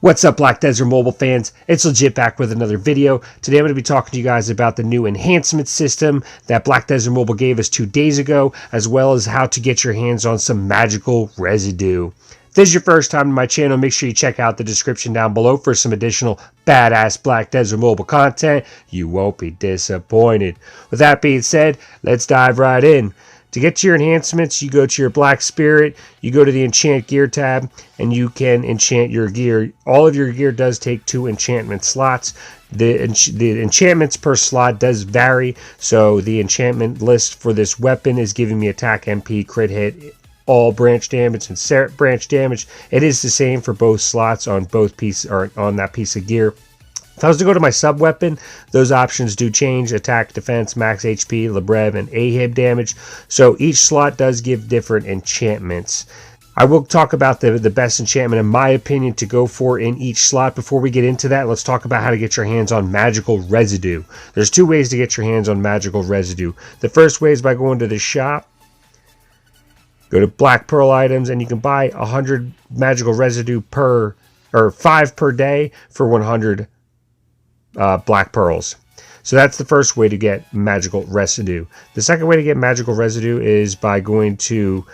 What's up, Black Desert Mobile fans? It's Legit back with another video. Today I'm going to be talking to you guys about the new enhancement system that Black Desert Mobile gave us 2 days ago, as well as how to get your hands on some magical residue. If this is your first time to my channel, make sure you check out the description down below for some additional badass Black Desert Mobile content. You won't be disappointed. With that being said, let's dive right in. To get to your enhancements, you go to your Black Spirit, you go to the Enchant Gear tab, and you can enchant your gear. All of your gear does take 2 enchantment slots. The enchantments per slot does vary, so the enchantment list for this weapon is giving me attack, MP, crit hit, all branch damage, and branch damage. It is the same for both slots on both pieces, or on that piece of gear. If I was to go to my sub weapon, those options do change: attack, defense, max HP, Lebrev, and AHIB damage. So each slot does give different enchantments. I will talk about the best enchantment in my opinion to go for in each slot. Before we get into that, let's talk about how to get your hands on magical residue. There's 2 ways to get your hands on magical residue. The first way is by going to the shop. Go to Black Pearl items, and you can buy 100 magical residue per, or 5 per day for 100 black pearls. So that's the first way to get magical residue. The second way to get magical residue is by going to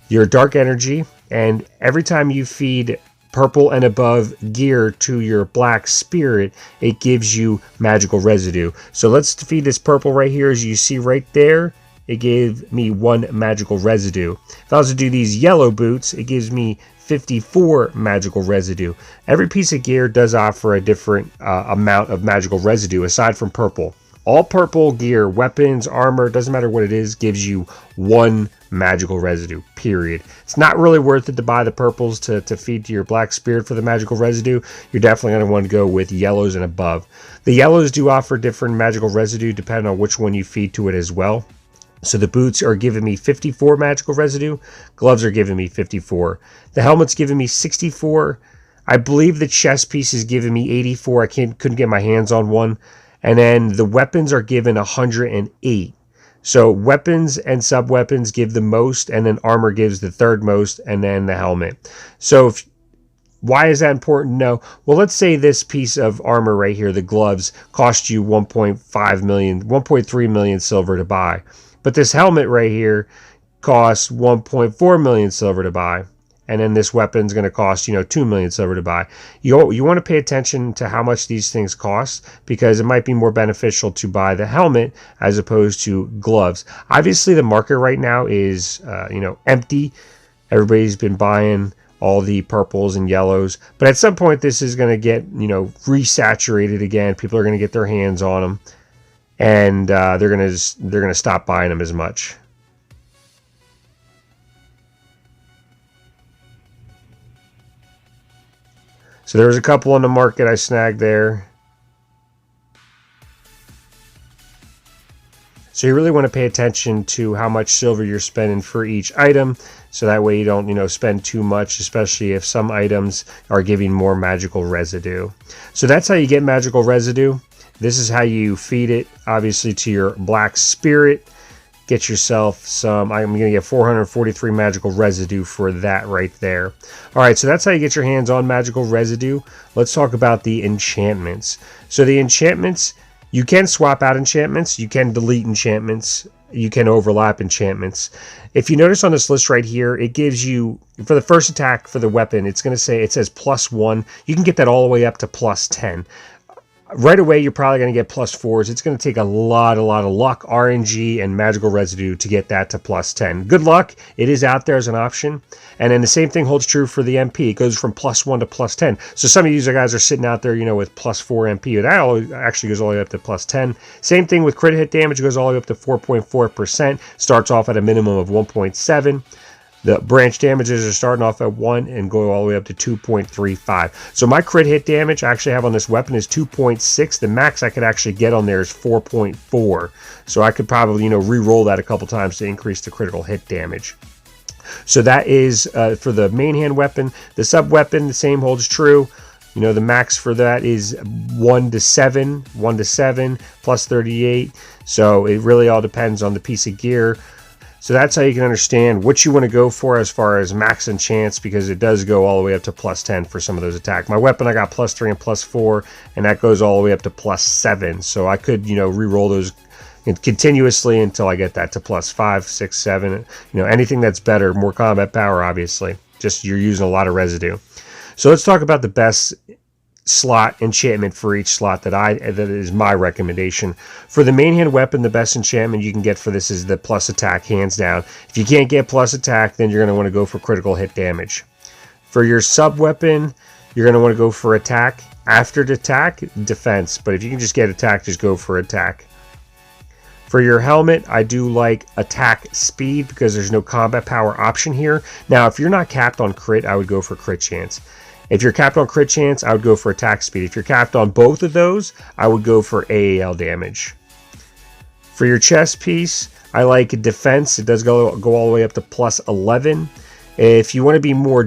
your dark energy, and every time you feed purple and above gear to your Black Spirit, it gives you magical residue. So let's feed this purple right here. As you see right there, it gave me 1 magical residue. If I was to do these yellow boots, it gives me 54 magical residue. Every piece of gear does offer a different amount of magical residue aside from purple. All purple gear, weapons, armor, doesn't matter what it is, gives you 1 magical residue, period. It's not really worth it to buy the purples to feed to your Black Spirit for the magical residue. You're definitely going to want to go with yellows and above. The yellows do offer different magical residue depending on which one you feed to it as well. So the boots are giving me 54 magical residue. Gloves are giving me 54. The helmet's giving me 64. I believe the chest piece is giving me 84. I couldn't get my hands on one. And then the weapons are given 108. So weapons and sub-weapons give the most, and then armor gives the 3rd most, and then the helmet. So why is that important to know? Well, let's say this piece of armor right here, the gloves, cost you 1.3 million silver to buy. But this helmet right here costs 1.4 million silver to buy. And then this weapon's going to cost, 2 million silver to buy. You want to pay attention to how much these things cost, because it might be more beneficial to buy the helmet as opposed to gloves. Obviously, the market right now is, empty. Everybody's been buying all the purples and yellows. But at some point, this is going to get, resaturated again. People are going to get their hands on them. And they're gonna stop buying them as much. So there was a couple on the market I snagged there. So you really want to pay attention to how much silver you're spending for each item, so that way you don't, spend too much, especially if some items are giving more magical residue. So that's how you get magical residue. This is how you feed it, obviously, to your Black Spirit. Get yourself some. I'm going to get 443 magical residue for that right there. All right, so that's how you get your hands on magical residue. Let's talk about the enchantments. So the enchantments, you can swap out enchantments. You can delete enchantments. You can overlap enchantments. If you notice on this list right here, it gives you, for the first attack for the weapon, it says +1. You can get that all the way up to +10. Right away, you're probably going to get +4s. It's going to take a lot of luck, RNG, and magical residue to get that to +10. Good luck. It is out there as an option. And then the same thing holds true for the MP. It goes from +1 to +10. So some of you guys are sitting out there, with +4 MP. That actually goes all the way up to +10. Same thing with crit hit damage. It goes all the way up to 4.4%. Starts off at a minimum of 1.7. The branch damages are starting off at 1 and go all the way up to 2.35. So my crit hit damage I actually have on this weapon is 2.6. The max I could actually get on there is 4.4. So I could probably, re-roll that a couple times to increase the critical hit damage. So that is for the main hand weapon. The sub weapon, the same holds true. The max for that is 1 to 7 plus 38. So it really all depends on the piece of gear. So that's how you can understand what you want to go for as far as max enchants, because it does go all the way up to +10 for some of those attacks. My weapon, I got +3 and +4, and that goes all the way up to +7. So I could, re-roll those continuously until I get that to +5, 6, 7. Anything that's better, more combat power, obviously. Just you're using a lot of residue. So let's talk about the best slot enchantment for each slot that is my recommendation. For the main hand weapon, the best enchantment you can get for this is the plus attack, hands down. If you can't get plus attack, then you're going to want to go for critical hit damage. For your sub weapon, you're going to want to go for attack. After the attack, defense. But if you can just get attack, just go for attack. For your helmet, I do like attack speed because there's no combat power option here. Now, if you're not capped on crit, I would go for crit chance. If you're capped on crit chance, I would go for attack speed. If you're capped on both of those, I would go for AAL damage. For your chest piece, I like defense. It does go all the way up to +11. If you want to be more,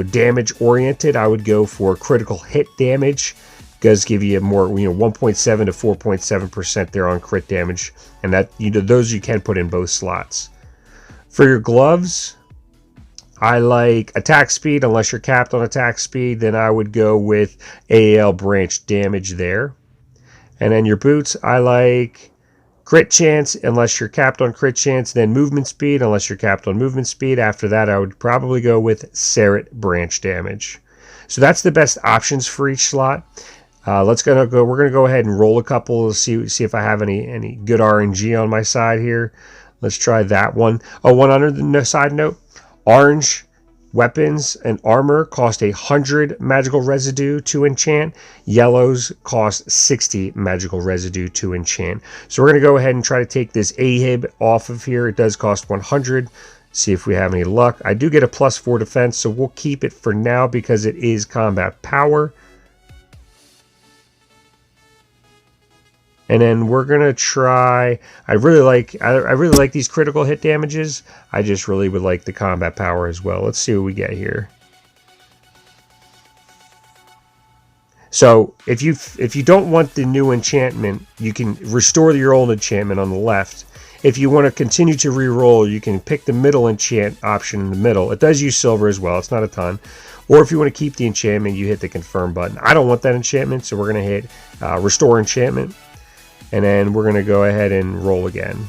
damage oriented, I would go for critical hit damage. It does give you a more, 1.7 to 4.7% there on crit damage, and that those you can put in both slots. For your gloves, I like attack speed. Unless you're capped on attack speed, then I would go with AAL branch damage there. And then your boots, I like crit chance unless you're capped on crit chance, then movement speed unless you're capped on movement speed. After that, I would probably go with Serret branch damage. So that's the best options for each slot. We're gonna go ahead and roll a couple to see if I have any good RNG on my side here. Let's try that one. Oh, one other side note. Orange weapons and armor cost 100 magical residue to enchant. Yellows cost 60 magical residue to enchant. So we're going to go ahead and try to take this Ahib off of here. It does cost 100. See if we have any luck. I do get a +4 defense, so we'll keep it for now because it is combat power. And then we're gonna try. I really like these critical hit damages. I just really would like the combat power as well. Let's see what we get here. So if you don't want the new enchantment, you can restore your old enchantment on the left. If you want to continue to re-roll, you can pick the middle enchant option in the middle. It does use silver as well. It's not a ton. Or if you want to keep the enchantment, you hit the confirm button. I don't want that enchantment, so we're gonna hit restore enchantment. And then we're going to go ahead and roll again.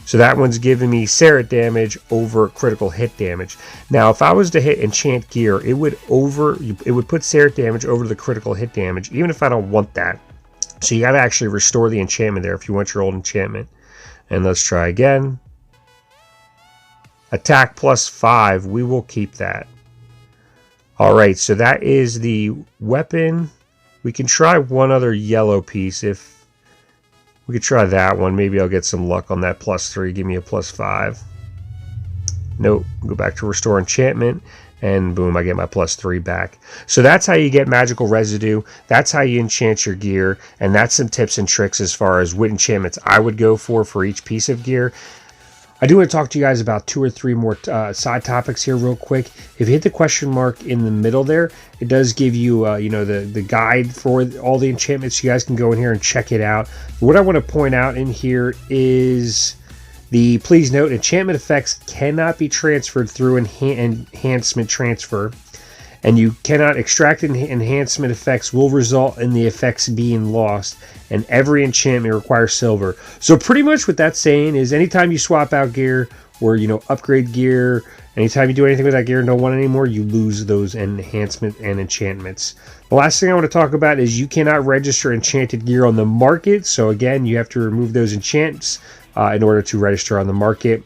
So that one's giving me Serret damage over critical hit damage. Now, if I was to hit enchant gear, it would put Serret damage over the critical hit damage, even if I don't want that. So you got to actually restore the enchantment there if you want your old enchantment. And let's try again. Attack +5. We will keep that. All right, so that is the weapon. We can try one other yellow piece. If we could try that one, maybe I'll get some luck on that +3. Give me a +5. Nope. Go back to restore enchantment, and boom, I get my +3 back. So that's how you get magical residue. That's how you enchant your gear, and that's some tips and tricks as far as what enchantments I would go for each piece of gear. I do want to talk to you guys about 2 or 3 more side topics here real quick. If you hit the question mark in the middle there, it does give you, the guide for all the enchantments. You guys can go in here and check it out. What I want to point out in here is please note, enchantment effects cannot be transferred through enhancement transfer. And you cannot extract enhancement effects will result in the effects being lost, and every enchantment requires silver. So pretty much what that's saying is anytime you swap out gear or upgrade gear, anytime you do anything with that gear and don't want it anymore, you lose those enhancement and enchantments. The last thing I want to talk about is you cannot register enchanted gear on the market. So again, you have to remove those enchants in order to register on the market.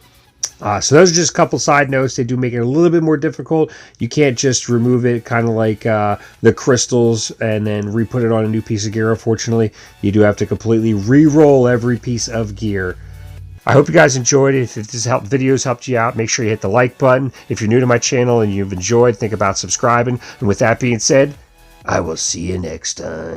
So those are just a couple side notes. They do make it a little bit more difficult. You can't just remove it kind of like the crystals and then re-put it on a new piece of gear. Unfortunately, you do have to completely re-roll every piece of gear. I hope you guys enjoyed it. If this video's helped you out, make sure you hit the like button. If you're new to my channel and you've enjoyed, think about subscribing. And with that being said, I will see you next time.